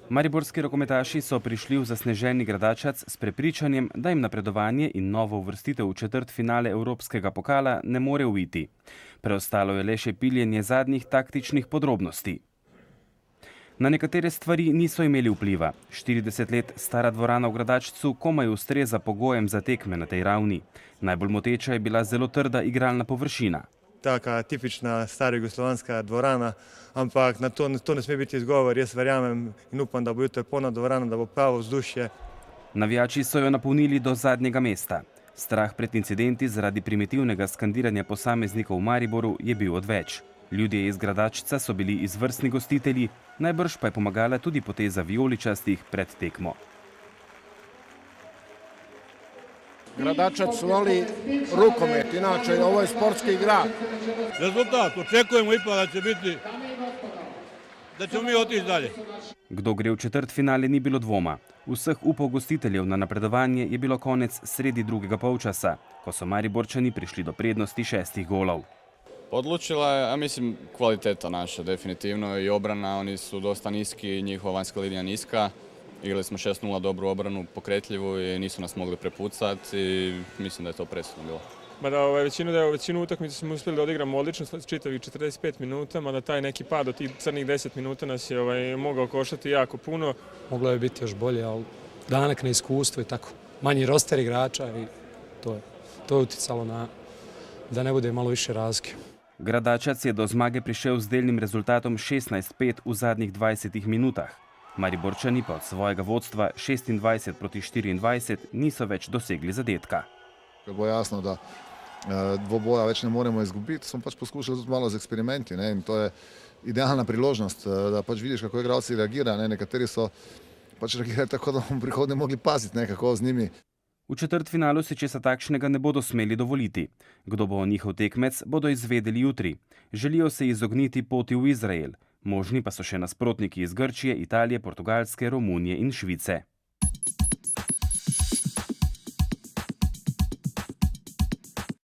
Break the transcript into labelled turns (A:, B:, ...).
A: Mariborski rokometaši so prišli v zasneženi Gradačac s prepričanjem, da jim napredovanje in novo uvrstitev v četrtfinale Evropskega pokala ne more uiti. Preostalo je le še piljenje zadnjih taktičnih podrobnosti. Na nekatere stvari niso imeli vpliva. 40 let stara dvorana v Gradačcu komaj ustreza pogojem za tekme na tej ravni. Najbolj moteča je bila zelo trda igralna površina.
B: Taka tipična stara jugoslovanska dvorana, ampak na to ne sme biti izgovor. Jaz verjamem in upam, da bo jutri polna dvorana, da bo pravo vzdušje.
A: Navijači so jo napolnili do zadnjega mesta. Strah pred incidenti zaradi primitivnega skandiranja posameznikov v Mariboru je bil odveč. Ljudje iz Gradačca so bili izvrstni gostitelji, najbrž pa je pomagala tudi poteza vijoličastih pred tekmo.
C: Gradačac voli rukomet, inače ovo je sportski grad.
D: Rezultat, očekujemo ipak da će biti, da ćemo mi otići dalje.
A: Kdo gre v četrtfinale, ni bilo dvoma. Vseh upov gostiteljev na napredovanje je bilo konec sredi drugega polčasa, ko so Mariborčani prišli do prednosti 6 golov.
E: Odlučila je, a mislim, kvaliteta naša definitivno i obrana, oni su dosta niski, njihova vanjska linija niska. Igrali smo 6-0 dobru obranu, pokretljivu i nisu nas mogli prepucati i mislim da je to presudno bilo.
F: Mada većinu utakmice smo uspjeli da odigramo odlično čitavih 45 minuta, mada taj neki pad od tih crnih 10 minuta nas je mogao koštati jako puno.
G: Moglo je biti još bolje, ali danak na iskustvo i tako. Manji roster igrača i to je uticalo na da ne bude malo više razlike.
A: Gradačac je do zmage prišel z delnim rezultatom 16-5 v zadnjih 20 minutah. Mariborčani pa od svojega vodstva 26-24 niso več dosegli zadetka.
H: Bo jasno, da dvoboja več ne moremo izgubiti, smo pač poskušali tudi malo z eksperimenti, ne, in to je idealna priložnost, da pač vidiš, kako igralci reagira, ne, nekateri so pač reagirali tako, da bomo prihodnje mogli paziti, ne, kako z njimi.
A: V četrtfinalu si česa takšnega ne bodo smeli dovoliti. Kdo bo njihov tekmec, bodo izvedeli jutri. Želijo se izogniti poti v Izrael. Možni pa so še nasprotniki iz Grčije, Italije, Portugalske, Romunije in Švice.